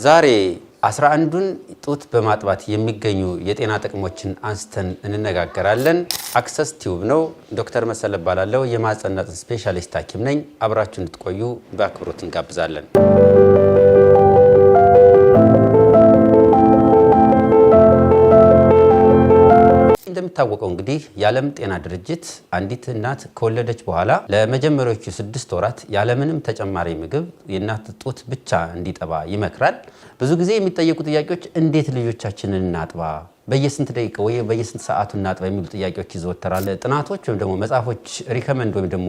ዛሬ 11ዱን ጡት በማጥባት የሚገኙ የጤና ጥቅሞችን አንስተን እንነጋገራለን። አክሰስ ቲዩብ ነው። ዶክተር መሰለ ባላለው የማህፀንና ጽንስ ስፔሻሊስት ሐኪም ነኝ። አብራችሁ እንድትቆዩ በአክብሮት እንጋብዛለን። እንደምታወቀው እንግዲህ የዓለም ጤና ድርጅት አንዲት እናት ከወለደች በኋላ ለመጀመሪያዎቹ 6 ወራት ያለምንም ተጨማሪ ምግብ የእናት ጡት ብቻ እንዲጠባ ይመክራል። ብዙ ጊዜ የሚጠየቁ ጥያቄዎች እንዴት ልጆቻችንን እናጥባ፣ በየስንት ደቂቃ ወይ በየስንት ሰዓቱ እናጥባ የሚሉ ጥያቄዎች ይዘወተራል። ጥናቶች ወይም ደግሞ መጽሐፎች ሪከመንድ ወይም ደግሞ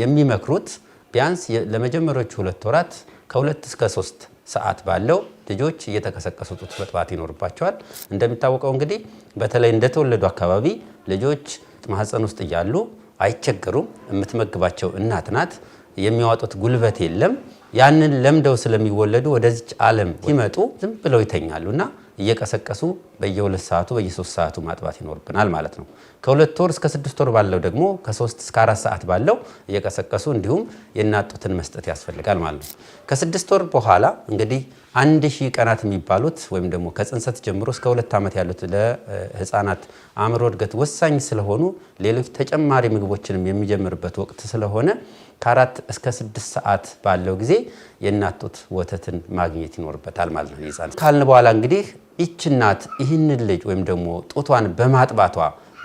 የሚመክሩት ቢያንስ ለመጀመሪያዎቹ 2 ወራት ከ2 እስከ 3 ሰዓት ባለው ልጆች እየተከሰከሱ ጡት መጥባት ይኖርባቸዋል። እንደሚታወቀው እንግዲህ በተለይ እንደተወለዱ አካባቢ ልጆች ማህፀን ውስጥ እያሉ አይቸገሩም። የምትመግባቸው እናት ናት። የሚያወጡት ጉልበት የለም። ያንን ለምደው ስለሚወለዱ ወደዚች ዓለም ሲመጡ ዝም ብለው ይተኛሉና እየቀሰቀሱ በየ2 ሰዓቱ በየ3 ሰዓቱ ማጥባት ይኖርብናል ማለት ነው። ከ2 ወር እስከ 6 ወር ባለው ደግሞ ከ3 እስከ 4 ሰዓት ባለው እየቀሰቀሱ እንዲሁም የእናት ጡትን መስጠት ያስፈልጋል ማለት ነው። ከ6 ወር በኋላ እንግዲህ 1000 ቀናት የሚባሉት ወይም ደግሞ ከጽንሰት ጀምሮ እስከ 2 ዓመት ያሉት ለህፃናት አእምሮ እድገት ወሳኝ ስለሆኑ ሌሎች ተጨማሪ ምግቦችንም የሚጀምርበት ወቅት ስለሆነ ከ4 እስከ 6 ሰዓት ባለው ጊዜ የእናት ጡት ወተትን ማግኘት ይኖርበታል ማለት ነው። ይጻን ካልን በኋላ እንግዲህ ይህች እናት ይህንን ልጅ ወይም ደግሞ ጡቷን በማጥባቷ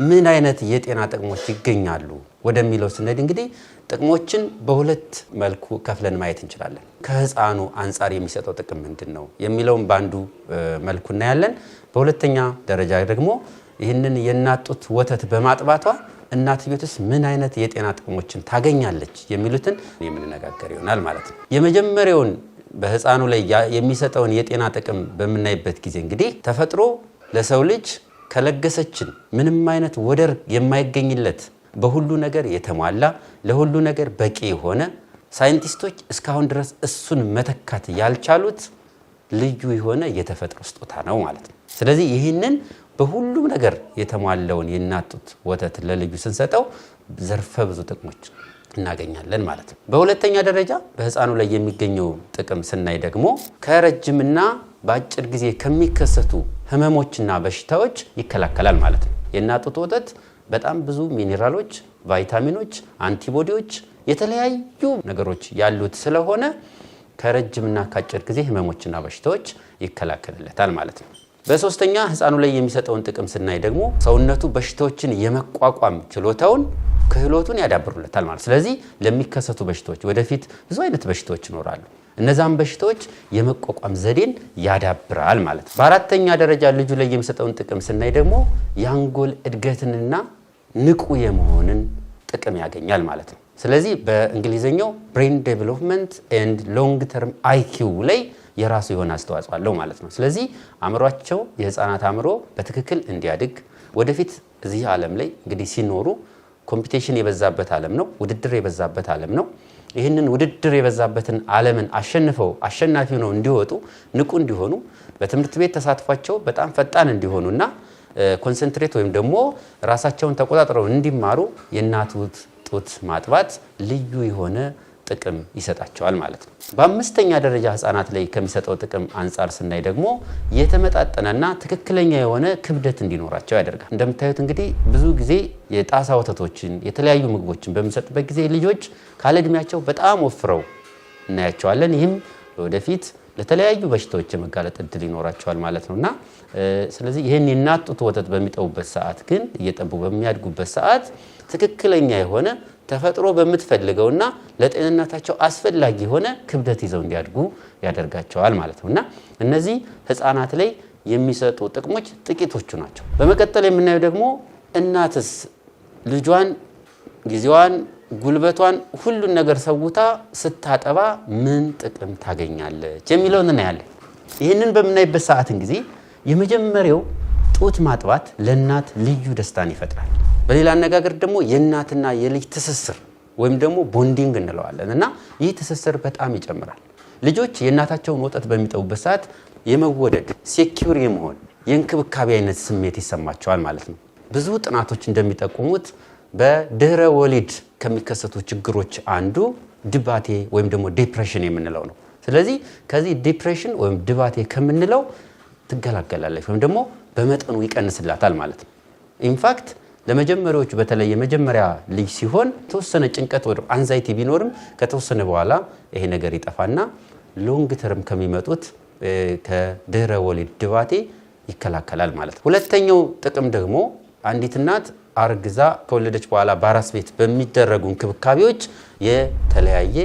ምን አይነት የጤና ጥቅሞች ይገኛሉ ወደሚለው ስንሄድ እንግዲህ ጥቅሞችን በሁለት መልኩ ከፍለን ማየት እንችላለን። ከህፃኑ አንፃር የሚሰጠው ጥቅም ምንድነው የሚለውን ባንዱ መልኩ እናያለን። በሁለተኛ ደረጃ ደግሞ ይህንን የእናት ጡት ወተት በማጥባቷ እናትየውስ ምን አይነት የጤና ጥቅሞችን ታገኛለች የሚሉትን የምንነጋገር ይሆናል ማለት ነው። የመጀመሪያውን በህፃኑ ላይ የሚሰጠውን የጤና ጥቅም በምናይበት ጊዜ እንግዲህ ተፈጥሮ ለሰው ልጅ ከለገሰችን ምንም አይነት ወደር የማይገኝለት በሁሉ ነገር የተሟላ ለሁሉ ነገር በቂ የሆነ ሳይንቲስቶች እስካሁን ድረስ እሱን መተካት ያልቻሉት ልዩ የሆነ የተፈጥሮ ስጦታ ነው ማለት ነው። ስለዚህ ይህንን በሁሉም ነገር የተሟላውን የእናት ጡት ወተት ለልጁ ስንሰጠው ዘርፈ ብዙ ጥቅሞች እናገኛለን ማለት ነው። በሁለተኛ ደረጃ በህፃኑ ላይ የሚገኘው ጥቅም ስናይ ደግሞ ከረጅምና በአጭር ጊዜ ከሚከሰቱ ህመሞችና በሽታዎች ይከላከላል ማለት ነው። የእናት ጡት ወተት በጣም ብዙ ሚኒራሎች፣ ቫይታሚኖች፣ አንቲቦዲዎች፣ የተለያዩ ነገሮች ያሉት ስለሆነ ከረጅምና ከአጭር ጊዜ ህመሞችና በሽታዎች ይከላከልለታል ማለት ነው። በሶስተኛ ህፃኑ ላይ የሚሰጠውን ጥቅም ስናይ ደግሞ ሰውነቱ በሽታዎችን የመቋቋም ችሎታውን ክህሎቱን ያዳብሩለታል ማለት። ስለዚህ ለሚከሰቱ በሽታዎች ወደፊት ብዙ አይነት በሽታዎች ይኖራሉ። እነዛም በሽታዎች የመቋቋም ዘዴን ያዳብራል ማለት ነው። በአራተኛ ደረጃ ልጁ ላይ የሚሰጠውን ጥቅም ስናይ ደግሞ የአንጎል እድገትንና ንቁ የመሆንን ጥቅም ያገኛል ማለት ነው። ስለዚህ በእንግሊዘኛው ብሬን ዴቨሎፕመንት ኤንድ ሎንግ ተርም አይኪው ላይ የራሱ የሆነ አስተዋጽኦ አለው ማለት ነው። ስለዚህ አእምሯቸው የህፃናት አእምሮ በትክክል እንዲያድግ ወደፊት እዚህ ዓለም ላይ እንግዲህ ሲኖሩ ኮምፒቲሽን የበዛበት ዓለም ነው፣ ውድድር የበዛበት ዓለም ነው። ይህንን ውድድር የበዛበትን ዓለምን አሸንፈው አሸናፊ ነው እንዲወጡ ንቁ እንዲሆኑ በትምህርት ቤት ተሳትፏቸው በጣም ፈጣን እንዲሆኑና ኮንሰንትሬት ወይም ደግሞ ራሳቸውን ተቆጣጥረው እንዲማሩ የእናት ጡት ማጥባት ልዩ የሆነ ጥቅም ይሰጣቸዋል ማለት ነው። በአምስተኛ ደረጃ ህፃናት ላይ ከሚሰጠው ጥቅም አንፃር ስናይ ደግሞ የተመጣጠነና ትክክለኛ የሆነ ክብደት እንዲኖራቸው ያደርጋል። እንደምታዩት እንግዲህ ብዙ ጊዜ የጣሳ ወተቶችን የተለያዩ ምግቦችን በሚሰጥበት ጊዜ ልጆች ካለ እድሜያቸው በጣም ወፍረው እናያቸዋለን። ይህም ወደፊት ለተለያዩ በሽታዎች የመጋለጥ እድል ይኖራቸዋል ማለት ነውና ስለዚህ ይህን የእናት ጡት ወተት በሚጠቡበት ሰዓት ግን እየጠቡ በሚያድጉበት ሰዓት ትክክለኛ የሆነ ተፈጥሮ በምትፈልገውና ለጤንነታቸው አስፈላጊ የሆነ ክብደት ይዘው እንዲያድጉ ያደርጋቸዋል ማለት ነውና እነዚህ ህፃናት ላይ የሚሰጡ ጥቅሞች ጥቂቶቹ ናቸው። በመቀጠል የምናየው ደግሞ እናትስ ልጇን ጊዜዋን ጉልበቷን ሁሉን ነገር ሰውታ ስታጠባ ምን ጥቅም ታገኛለች የሚለውን እናያለን። ይህንን በምናይበት ሰዓት እንግዲህ የመጀመሪያው ጡት ማጥባት ለእናት ልዩ ደስታን ይፈጥራል። በሌላ አነጋገር ደግሞ የእናትና የልጅ ትስስር ወይም ደግሞ ቦንዲንግ እንለዋለን እና ይህ ትስስር በጣም ይጨምራል። ልጆች የእናታቸውን ወተት በሚጠቡበት ሰዓት የመወደድ ሴኪዩር የመሆን የእንክብካቤ አይነት ስሜት ይሰማቸዋል ማለት ነው። ብዙ ጥናቶች እንደሚጠቁሙት በድህረ ወሊድ ከሚከሰቱ ችግሮች አንዱ ድባቴ ወይም ደግሞ ዲፕሬሽን የምንለው ነው። ስለዚህ ከዚህ ዲፕሬሽን ወይም ድባቴ ከምንለው ትገላገላለች ወይም ደግሞ በመጠኑ ይቀንስላታል ማለት ነው። ኢንፋክት ለመጀመሪያዎቹ በተለይ የመጀመሪያ ልጅ ሲሆን ተወሰነ ጭንቀት ወደ አንዛይቲ ቢኖርም ከተወሰነ በኋላ ይሄ ነገር ይጠፋና ሎንግ ተርም ከሚመጡት ከድህረ ወሊድ ድባቴ ይከላከላል ማለት ነው። ሁለተኛው ጥቅም ደግሞ አንዲት እናት አርግዛ ከወለደች በኋላ በአራስ ቤት በሚደረጉ እንክብካቤዎች የተለያየ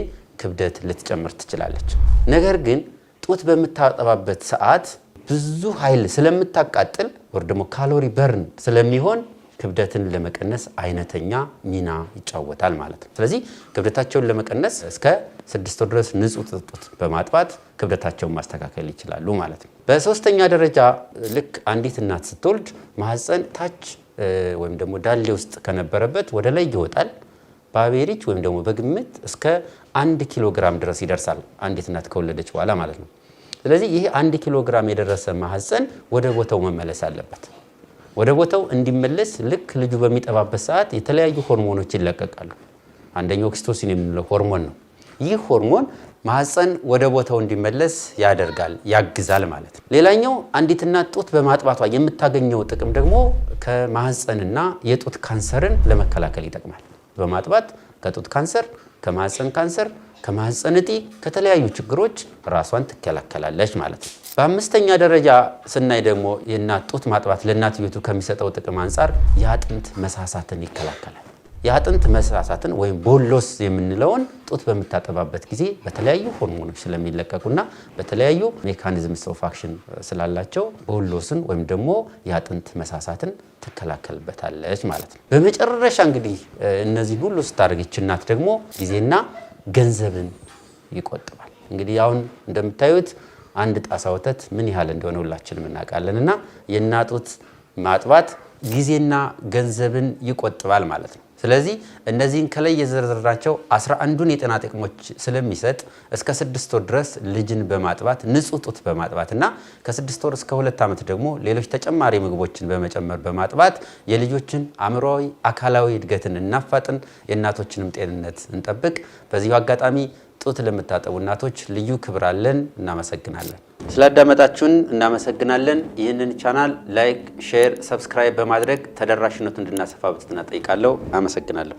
ክብደት ልትጨምር ትችላለች። ነገር ግን ጡት በምታጠባበት ሰዓት ብዙ ኃይል ስለምታቃጥል ወር ደግሞ ካሎሪ በርን ስለሚሆን ክብደትን ለመቀነስ አይነተኛ ሚና ይጫወታል ማለት ነው። ስለዚህ ክብደታቸውን ለመቀነስ እስከ 6 ወር ድረስ ንጹህ ጡት በማጥባት ክብደታቸውን ማስተካከል ይችላሉ ማለት ነው። በሶስተኛ ደረጃ ልክ አንዲት እናት ስትወልድ ማህፀን ታች ወይም ደግሞ ዳሌ ውስጥ ከነበረበት ወደ ላይ ይወጣል። በአቬሬጅ ወይም ደግሞ በግምት እስከ 1 ኪሎ ግራም ድረስ ይደርሳል አንዲት እናት ከወለደች በኋላ ማለት ነው። ስለዚህ ይሄ 1 ኪሎ ግራም የደረሰ ማህፀን ወደ ቦታው መመለስ አለበት። ወደ ቦታው እንዲመለስ ልክ ልጁ በሚጠባበት ሰዓት የተለያዩ ሆርሞኖች ይለቀቃሉ። አንደኛው ኦክሲቶሲን የምንለው ሆርሞን ነው። ይህ ሆርሞን ማህፀን ወደ ቦታው እንዲመለስ ያደርጋል፣ ያግዛል ማለት ነው። ሌላኛው አንዲት እናት ጡት በማጥባቷ የምታገኘው ጥቅም ደግሞ ከማህፀንና የጡት ካንሰርን ለመከላከል ይጠቅማል። በማጥባት ከጡት ካንሰር፣ ከማህፀን ካንሰር፣ ከማህፀን እጢ ከተለያዩ ችግሮች ራሷን ትከላከላለች ማለት ነው። በአምስተኛ ደረጃ ስናይ ደግሞ የእናት ጡት ማጥባት ለእናትየቱ ከሚሰጠው ጥቅም አንፃር የአጥንት መሳሳትን ይከላከላል። የአጥንት መሳሳትን ወይም ቦሎስ የምንለውን ጡት በምታጠባበት ጊዜ በተለያዩ ሆርሞኖች ስለሚለቀቁና በተለያዩ ሜካኒዝምስ ኦፍ አክሽን ስላላቸው ቦሎስን ወይም ደግሞ የአጥንት መሳሳትን ትከላከልበታለች ማለት ነው። በመጨረሻ እንግዲህ እነዚህ ሁሉ ስታደርግ እናት ደግሞ ጊዜና ገንዘብን ይቆጥባል። እንግዲህ አሁን እንደምታዩት አንድ ጣሳ ወተት ምን ያህል እንደሆነ ሁላችንም እናውቃለንና የእናት ጡት ማጥባት ጊዜና ገንዘብን ይቆጥባል ማለት ነው። ስለዚህ እነዚህን ከላይ የዘረዘርናቸው 11ዱን የጤና ጥቅሞች ስለሚሰጥ እስከ 6 ወር ድረስ ልጅን በማጥባት ንጹህ ጡት በማጥባትና ከ6 ወር እስከ 2 ዓመት ደግሞ ሌሎች ተጨማሪ ምግቦችን በመጨመር በማጥባት የልጆችን አእምሮአዊ፣ አካላዊ እድገትን እናፋጥን፣ የእናቶችንም ጤንነት እንጠብቅ። በዚሁ አጋጣሚ ጡት ለምታጠቡ እናቶች ልዩ ክብር አለን። እናመሰግናለን። ስላዳመጣችሁን እናመሰግናለን። ይህንን ቻናል ላይክ፣ ሼር፣ ሰብስክራይብ በማድረግ ተደራሽነቱን እንድናሰፋ በትህትና እጠይቃለሁ። አመሰግናለሁ።